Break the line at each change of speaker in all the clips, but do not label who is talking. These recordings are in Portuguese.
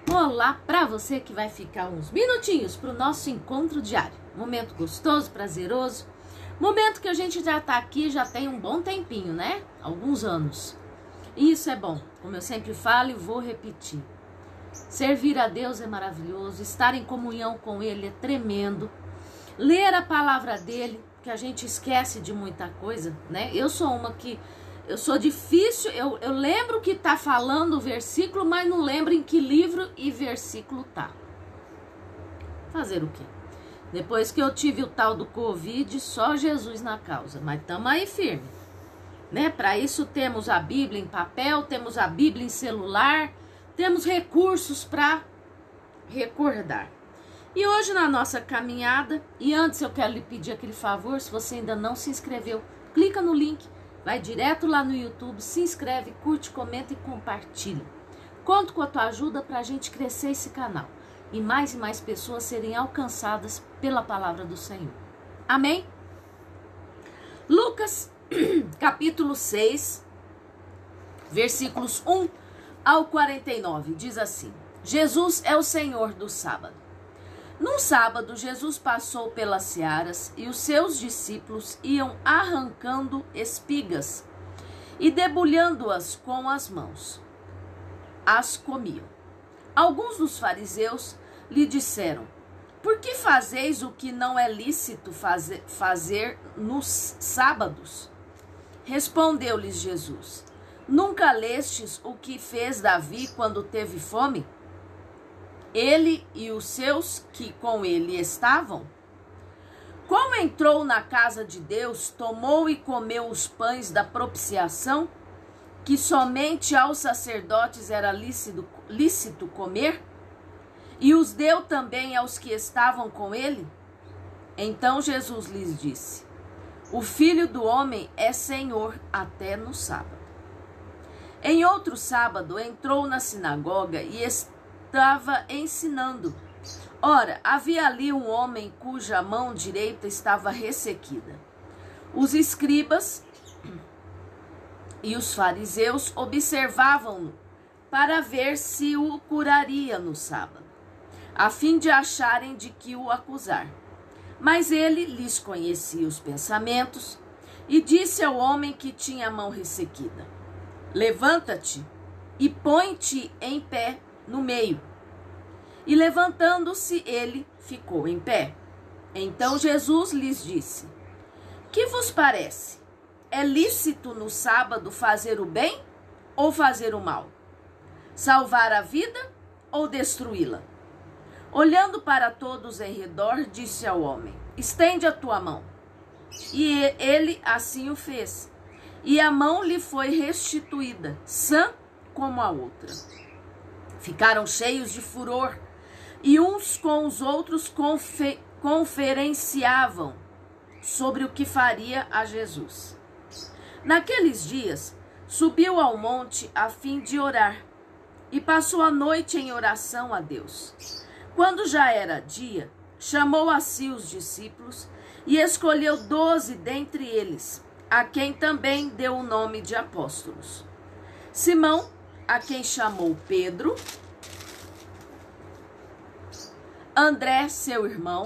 Olá para você que vai ficar uns minutinhos para o nosso encontro diário. Momento gostoso, prazeroso. Momento que a gente já tá aqui, já tem um bom tempinho, né? Alguns anos. E isso é bom, como eu sempre falo e vou repetir. Servir a Deus é maravilhoso, estar em comunhão com Ele é tremendo. Ler a palavra dele, que a gente esquece de muita coisa, né? Eu sou uma que... Eu sou difícil, eu lembro que tá falando o versículo, mas não lembro em que livro e versículo tá. Fazer o quê? Depois que eu tive o tal do Covid, só Jesus na causa. Mas tamo aí firme, né? Para isso temos a Bíblia em papel, temos a Bíblia em celular, temos recursos para recordar. E hoje na nossa caminhada, e antes eu quero lhe pedir aquele favor, se você ainda não se inscreveu, clica no link. Vai direto lá no YouTube, se inscreve, curte, comenta e compartilha. Conto com a tua ajuda para a gente crescer esse canal e mais pessoas serem alcançadas pela palavra do Senhor. Amém? Lucas, capítulo 6, versículos 1 ao 49, diz assim: Jesus é o Senhor do sábado. Num sábado, Jesus passou pelas searas e os seus discípulos iam arrancando espigas e debulhando-as com as mãos. As comiam. Alguns dos fariseus lhe disseram: por que fazeis o que não é lícito fazer nos sábados? Respondeu-lhes Jesus: nunca lestes o que fez Davi quando teve fome? Ele e os seus que com ele estavam? Como entrou na casa de Deus, tomou e comeu os pães da propiciação, que somente aos sacerdotes era lícito comer, e os deu também aos que estavam com ele? Então Jesus lhes disse: o Filho do Homem é Senhor até no sábado. Em outro sábado entrou na sinagoga e estava ensinando. Ora, havia ali um homem cuja mão direita estava ressequida. Os escribas e os fariseus observavam-no para ver se o curaria no sábado, a fim de acharem de que o acusar. Mas ele lhes conhecia os pensamentos e disse ao homem que tinha a mão ressequida: levanta-te e põe-te em pé no meio. E levantando-se, ele ficou em pé. Então Jesus lhes disse: que vos parece? É lícito no sábado fazer o bem ou fazer o mal? Salvar a vida ou destruí-la? Olhando para todos em redor, disse ao homem: estende a tua mão. E ele assim o fez. E a mão lhe foi restituída, sã como a outra. Ficaram cheios de furor e uns com os outros conferenciavam sobre o que faria a Jesus. Naqueles dias, subiu ao monte a fim de orar e passou a noite em oração a Deus. Quando já era dia, chamou a si os discípulos e escolheu 12 dentre eles, a quem também deu o nome de apóstolos: Simão, a quem chamou Pedro, André, seu irmão,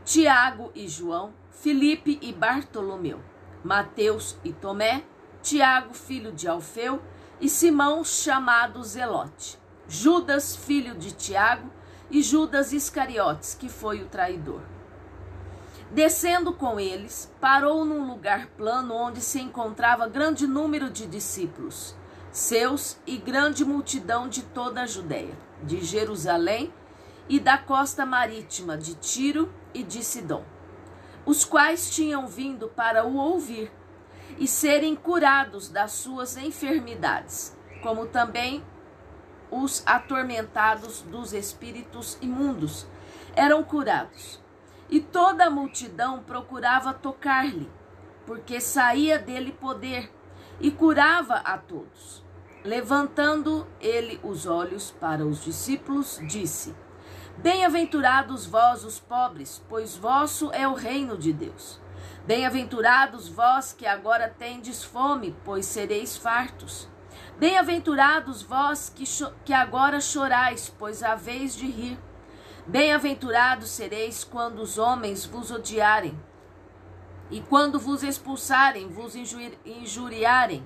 Tiago e João, Filipe e Bartolomeu, Mateus e Tomé, Tiago, filho de Alfeu, e Simão, chamado Zelote, Judas, filho de Tiago, e Judas Iscariotes, que foi o traidor. Descendo com eles, parou num lugar plano onde se encontrava grande número de discípulos seus e grande multidão de toda a Judéia, de Jerusalém e da costa marítima de Tiro e de Sidom, os quais tinham vindo para o ouvir e serem curados das suas enfermidades, como também os atormentados dos espíritos imundos eram curados. E toda a multidão procurava tocar-lhe, porque saía dele poder, e curava a todos. Levantando ele os olhos para os discípulos, disse: bem-aventurados vós os pobres, pois vosso é o reino de Deus. Bem-aventurados vós que agora tendes fome, pois sereis fartos. Bem-aventurados vós que agora chorais, pois haveis de rir. Bem-aventurados sereis quando os homens vos odiarem, e quando vos expulsarem, vos injuriarem,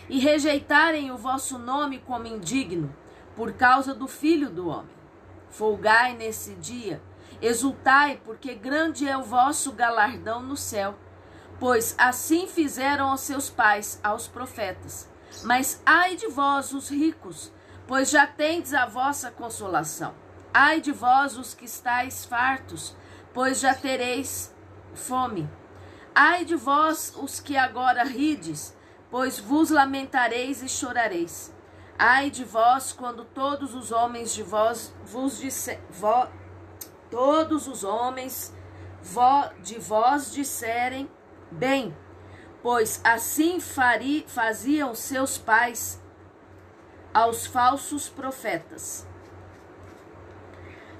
e rejeitarem o vosso nome como indigno, por causa do Filho do Homem. Folgai nesse dia, exultai, porque grande é o vosso galardão no céu, pois assim fizeram aos seus pais, aos profetas. Mas ai de vós, os ricos, pois já tendes a vossa consolação. Ai de vós, os que estáis fartos, pois já tereis fome. Ai de vós, os que agora rides, pois vos lamentareis e chorareis. Ai de vós, quando todos os homens de vós de vós disserem bem, pois assim faziam seus pais aos falsos profetas.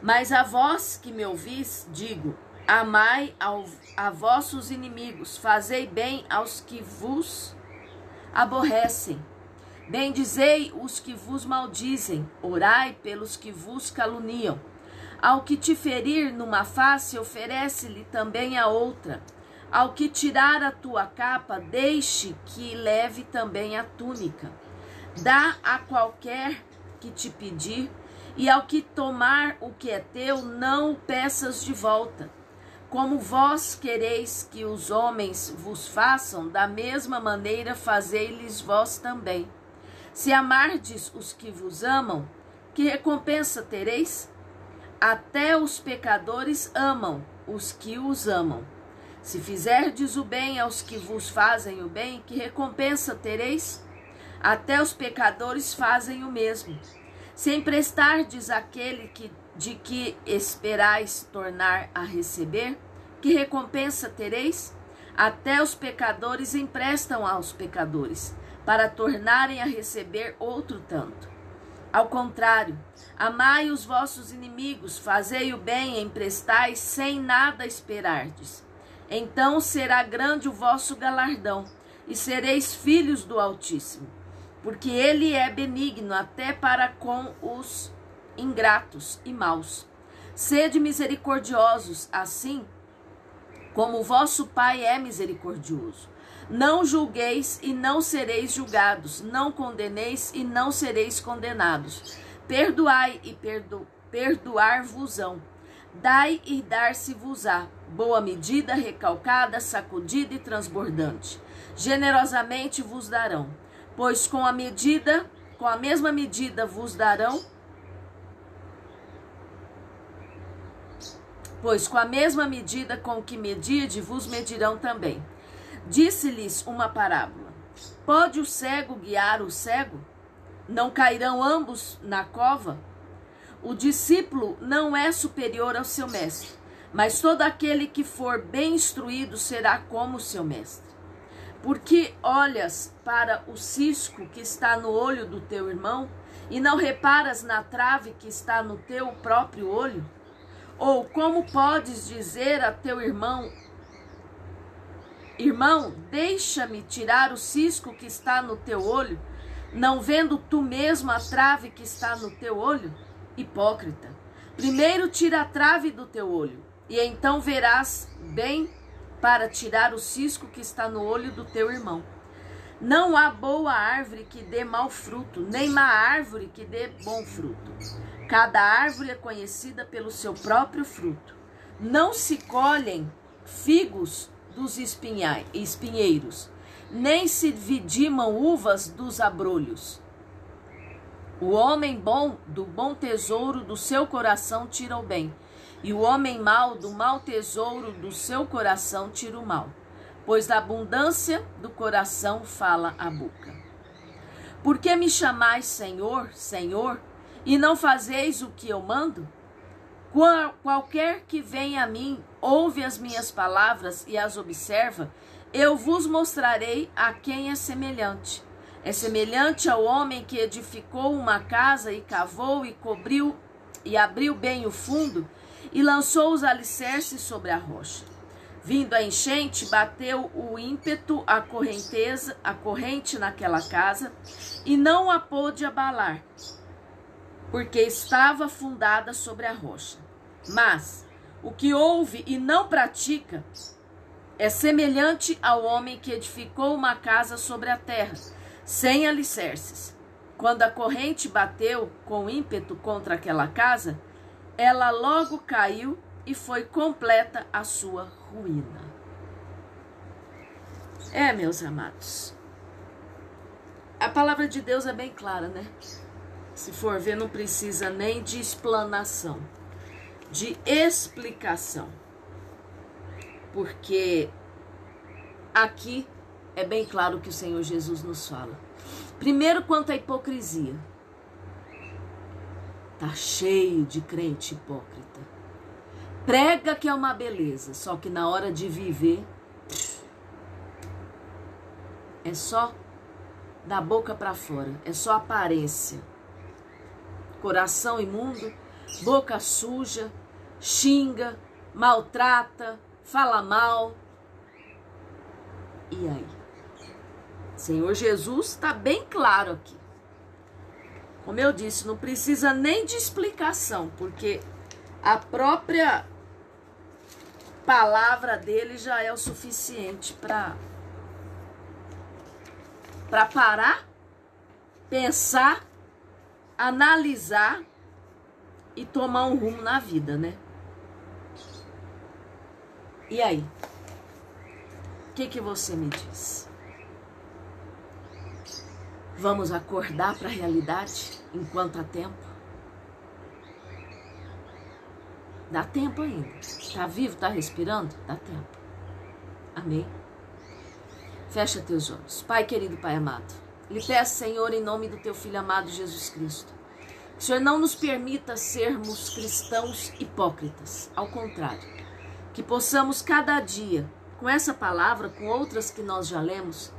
Mas a vós que me ouvis, digo, amai a vossos inimigos, fazei bem aos que vos aborrecem, bendizei os que vos maldizem, orai pelos que vos caluniam. Ao que te ferir numa face, oferece-lhe também a outra. Ao que tirar a tua capa, deixe que leve também a túnica. Dá a qualquer que te pedir, e ao que tomar o que é teu, não o peças de volta. Como vós quereis que os homens vos façam, da mesma maneira fazei-lhes vós também. Se amardes os que vos amam, que recompensa tereis? Até os pecadores amam os que os amam. Se fizerdes o bem aos que vos fazem o bem, que recompensa tereis? Até os pecadores fazem o mesmo. Se emprestardes àquele de que esperais tornar a receber, que recompensa tereis? Até os pecadores emprestam aos pecadores, para tornarem a receber outro tanto. Ao contrário, amai os vossos inimigos, fazei o bem, emprestai sem nada esperardes. Então será grande o vosso galardão, e sereis filhos do Altíssimo, porque ele é benigno até para com os ingratos e maus. Sede misericordiosos, assim como o vosso Pai é misericordioso. Não julgueis e não sereis julgados, não condeneis e não sereis condenados. Perdoai e perdoar-vos-ão. Dai e dar-se-vos-á. Boa medida, recalcada, sacudida e transbordante. Generosamente vos darão. Pois com a mesma medida vos darão, pois com a mesma medida com que medirde, vos medirão também. Disse-lhes uma parábola. Pode o cego guiar o cego? Não cairão ambos na cova? O discípulo não é superior ao seu mestre, mas todo aquele que for bem instruído será como o seu mestre. Porque olhas para o cisco que está no olho do teu irmão e não reparas na trave que está no teu próprio olho? Ou como podes dizer a teu irmão, irmão, deixa-me tirar o cisco que está no teu olho, não vendo tu mesmo a trave que está no teu olho? Hipócrita, primeiro tira a trave do teu olho, e então verás bem para tirar o cisco que está no olho do teu irmão. Não há boa árvore que dê mau fruto, nem má árvore que dê bom fruto. Cada árvore é conhecida pelo seu próprio fruto. Não se colhem figos dos espinheiros, nem se vidimam uvas dos abrolhos. O homem bom do bom tesouro do seu coração tira o bem, e o homem mau do mau tesouro do seu coração tira o mal, pois da abundância do coração fala a boca. Por que me chamais Senhor, Senhor, e não fazeis o que eu mando? Qualquer que venha a mim, ouve as minhas palavras e as observa, eu vos mostrarei a quem é semelhante. É semelhante ao homem que edificou uma casa e cavou e cobriu e abriu bem o fundo e lançou os alicerces sobre a rocha. Vindo a enchente, bateu o ímpeto a corrente naquela casa, e não a pôde abalar, porque estava fundada sobre a rocha. Mas o que ouve e não pratica é semelhante ao homem que edificou uma casa sobre a terra, sem alicerces. Quando a corrente bateu com ímpeto contra aquela casa, ela logo caiu e foi completa a sua ruína. Meus amados, a palavra de Deus é bem clara, né? Se for ver, não precisa nem de explanação, de explicação. Porque aqui é bem claro o que o Senhor Jesus nos fala. Primeiro, quanto à hipocrisia. Tá cheio de crente hipócrita. Prega que é uma beleza, só que na hora de viver é só da boca para fora, é só aparência. Coração imundo, boca suja, xinga, maltrata, fala mal. E aí? Senhor Jesus está bem claro aqui. Como eu disse, não precisa nem de explicação, porque a própria palavra dele já é o suficiente para parar, pensar, analisar e tomar um rumo na vida, né? E aí? O que você me diz? Vamos acordar para a realidade enquanto há tempo? Dá tempo ainda. Tá vivo, tá respirando? Dá tempo. Amém? Fecha teus olhos. Pai querido, Pai amado, lhe peço, Senhor, em nome do teu Filho amado Jesus Cristo, que o Senhor não nos permita sermos cristãos hipócritas. Ao contrário, que possamos cada dia, com essa palavra, com outras que nós já lemos,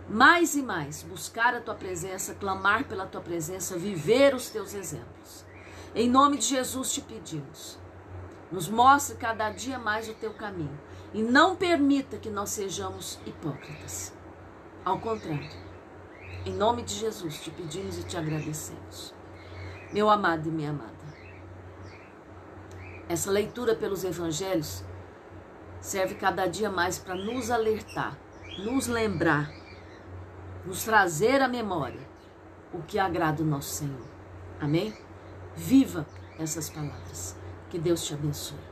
mais e mais buscar a tua presença, clamar pela tua presença, viver os teus exemplos. Em nome de Jesus te pedimos. Nos mostre cada dia mais o teu caminho. E não permita que nós sejamos hipócritas. Ao contrário. Em nome de Jesus te pedimos e te agradecemos. Meu amado e minha amada. Essa leitura pelos evangelhos serve cada dia mais para nos alertar, nos lembrar, nos trazer à memória o que agrada o nosso Senhor. Amém? Viva essas palavras. Que Deus te abençoe.